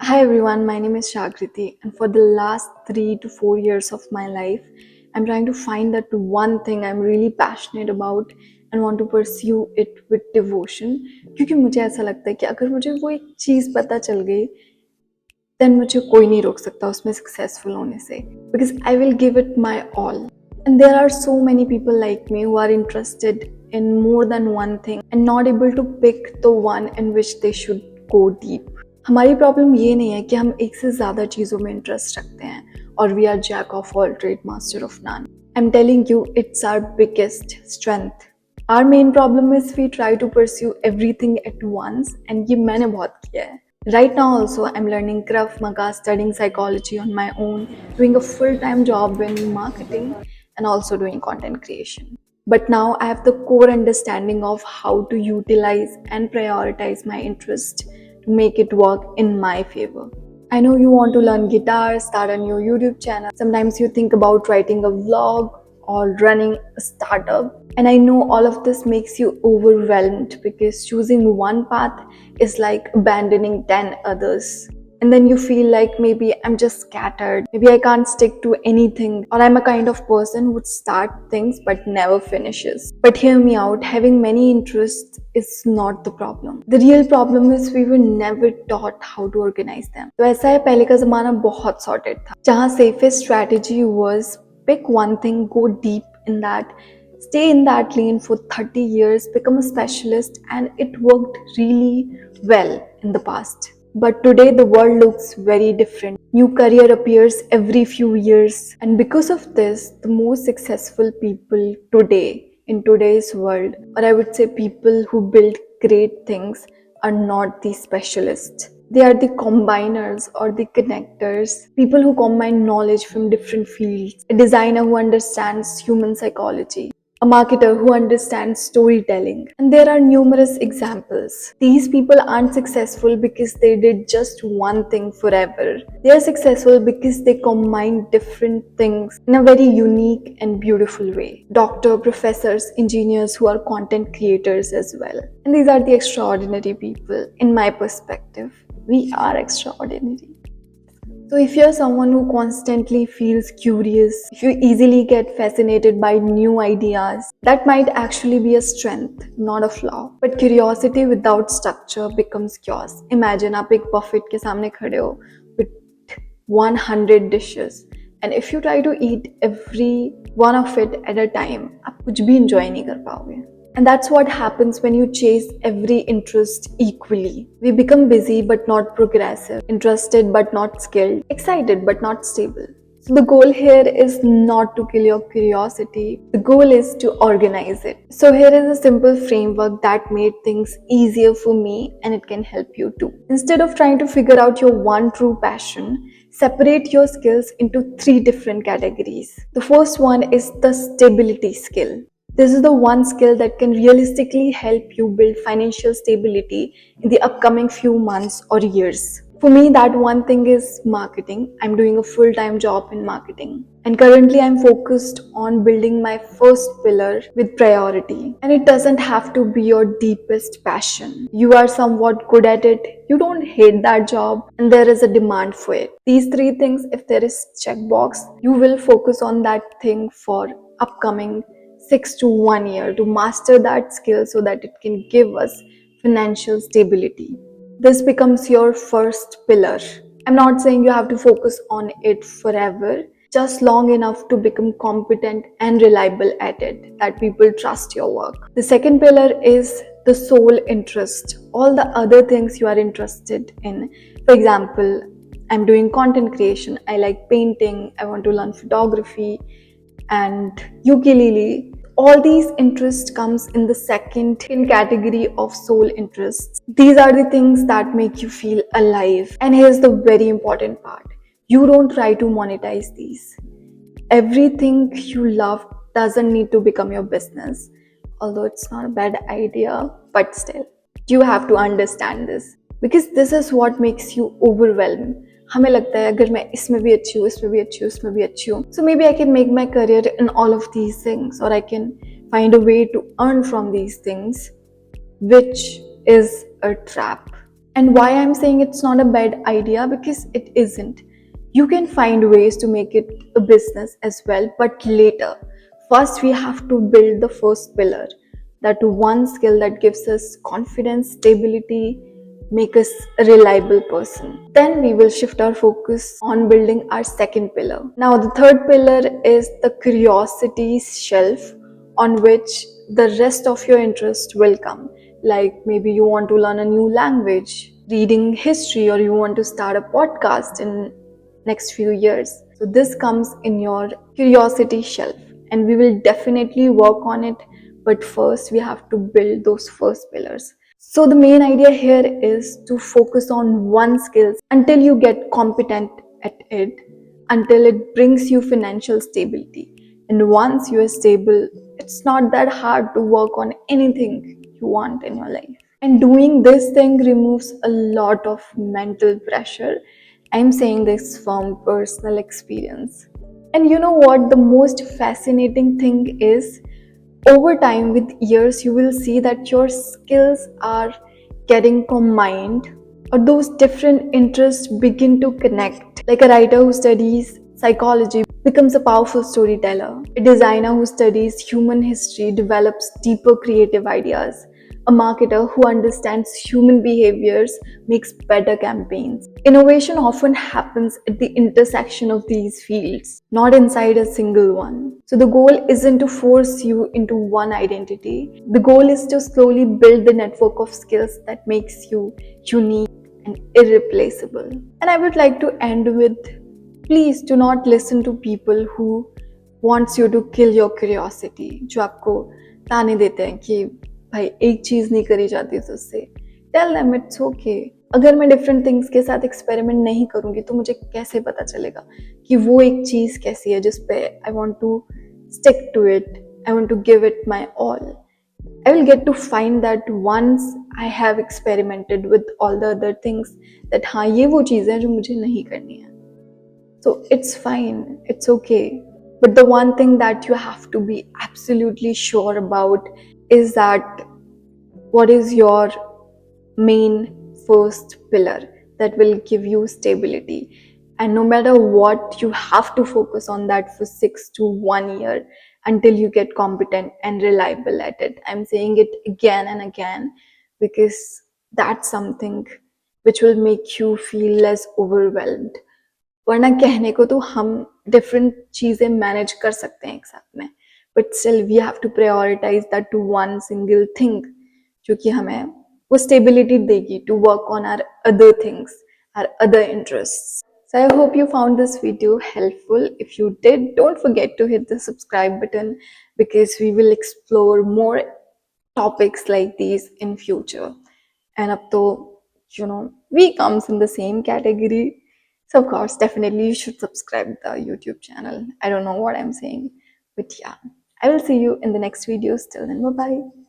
Hi everyone, my name is Shagriti, and for the last 3 to 4 years of my life, I'm trying to find that one thing I'm really passionate about and want to pursue it with devotion. क्योंकि मुझे ऐसा लगता है कि अगर मुझे वो एक चीज़ पता चल गई, then मुझे कोई नहीं रोक सकता उसमें सक्सेसफुल होने से, because I will give it my all. And there are so many people like me who are interested in more than one thing and not able to pick the one in which they should go deep. हमारी problem ये नहीं है कि हम एक से ज़्यादा चीज़ों में इंटरेस्ट रखते हैं और we are jack of all trade master of none. I am telling you it's our biggest strength. Our main problem is we try to pursue everything at once, and ये मैंने बहुत किया है. Right now also I'm learning Krav Maga, studying psychology on my own, doing a full-time job in marketing and also doing content creation. But now I have the core understanding of how to utilize and prioritize my interest to make it work in my favor. I know you want to learn guitar, start a new YouTube channel. Sometimes you think about writing a vlog or running a startup. And I know all of this makes you overwhelmed because choosing one path is like abandoning 10 others. And then you feel like maybe I'm just scattered, maybe I can't stick to anything, or I'm a kind of person who would start things but never finishes. But hear me out, having many interests is not the problem. The real problem is we were never taught how to organize them. तो ऐसा है, पहले का ज़माना बहुत sorted था, जहाँ safest strategy was pick one thing, go deep in that, stay in that lane for 30 years, become a specialist, and it worked really well in the past. But today the world looks very different. New career appears every few years, and because of this, the most successful people today in today's world, or I would say people who build great things, are not the specialists. They are the combiners or the connectors, people who combine knowledge from different fields, a designer who understands human psychology, a marketer who understands storytelling. And there are numerous examples. These people aren't successful because they did just one thing forever. They are successful because they combine different things in a very unique and beautiful way. Doctor, professors, engineers who are content creators as well. And these are the extraordinary people. In my perspective, we are extraordinary. So if you're someone who constantly feels curious, if you easily get fascinated by new ideas, that might actually be a strength, not a flaw. But curiosity without structure becomes chaos. Imagine आप एक buffet के सामने खड़े हो with 100 dishes, and if you try to eat every one of it at a time, आप कुछ भी enjoy नहीं कर पाओगे. And that's what happens when you chase every interest equally. We become busy but not progressive, interested but not skilled, excited but not stable. So the goal here is not to kill your curiosity. The goal is to organize it. So here is a simple framework that made things easier for me, and it can help you too. Instead of trying to figure out your one true passion, separate your skills into 3 different categories. The first one is the stability skill. This is the one skill that can realistically help you build financial stability in the upcoming few months or years. For me, that one thing is marketing. I'm doing a full-time job in marketing. And currently I'm focused on building my first pillar with priority. And it doesn't have to be your deepest passion. You are somewhat good at it. You don't hate that job, and there is a demand for it. These 3 things, if there is checkbox, you will focus on that thing for upcoming 6 to 1 year to master that skill so that it can give us financial stability. This becomes your first pillar. I'm not saying you have to focus on it forever, just long enough to become competent and reliable at it, that people trust your work. The second pillar is the sole interest, all the other things you are interested in. For example, I'm doing content creation, I like painting, I want to learn photography and ukulele. All these interests comes in the second category of soul interests. These are the things that make you feel alive. And here's the very important part. You don't try to monetize these. Everything you love doesn't need to become your business. Although it's not a bad idea, but still, you have to understand this. Because this is what makes you overwhelmed. हमें लगता है अगर मैं इसमें भी अच्छी हूँ, इसमें भी अच्छी हूँ, इसमें भी अच्छी हूँ, so maybe I can make my career in all of these things, or I can find a way to earn from these things, which is a trap. And why I'm saying it's not a bad idea, because it isn't. You can find ways to make it a business as well, but later. First, we have to build the first pillar, that one skill that gives us confidence, stability, make us a reliable person. Then we will shift our focus on building our second pillar. Now, the third pillar is the curiosities shelf, on which the rest of your interest will come. Like maybe you want to learn a new language, reading history, or you want to start a podcast in next few years. So this comes in your curiosity shelf, and we will definitely work on it. But first, we have to build those first pillars. So the main idea here is to focus on one skill until you get competent at it, until it brings you financial stability. And once you are stable, it's not that hard to work on anything you want in your life. And doing this thing removes a lot of mental pressure. I'm saying this from personal experience. And you know what? The most fascinating thing is, over time, with years, you will see that your skills are getting combined, or those different interests begin to connect. Like a writer who studies psychology becomes a powerful storyteller. A designer who studies human history develops deeper creative ideas. A marketer who understands human behaviors makes better campaigns. Innovation often happens at the intersection of these fields, not inside a single one. So the goal isn't to force you into one identity. The goal is to slowly build the network of skills that makes you unique and irreplaceable. And I would like to end with, please do not listen to people who wants you to kill your curiosity, जो आपको ताने देते हैं कि भाई एक चीज नहीं करी जाती तो उससे टेल देम इट्स ओके. अगर मैं डिफरेंट थिंग्स के साथ एक्सपेरिमेंट नहीं करूंगी तो मुझे कैसे पता चलेगा कि वो एक चीज कैसी है जिस पे I want to stick to it, I want to give it my all. I will get to find that once I have experimented with all the other things, that हाँ ये वो चीज़ है जो मुझे नहीं करनी है. So it's fine, it's okay. But the one thing that you have to be absolutely sure about is that what is your main first pillar that will give you stability. And no matter what, you have to focus on that for 6 to 1 year until you get competent and reliable at it. I'm saying it again and again because that's something which will make you feel less overwhelmed. वरना कहने को तो हम different चीजें manage कर सकते हैं एक साथ में, but still we have to prioritize that to one single thing जो कि हमें वो स्टेबिलिटी देगी to work on our other things, our other interests. So I hope you found this video helpful. If you did, don't forget to hit the subscribe button because we will explore more topics like these in future. And up to, we comes in the same category. So of course, definitely you should subscribe the YouTube channel. I don't know what I'm saying, but yeah, I will see you in the next videos. Till then, bye bye.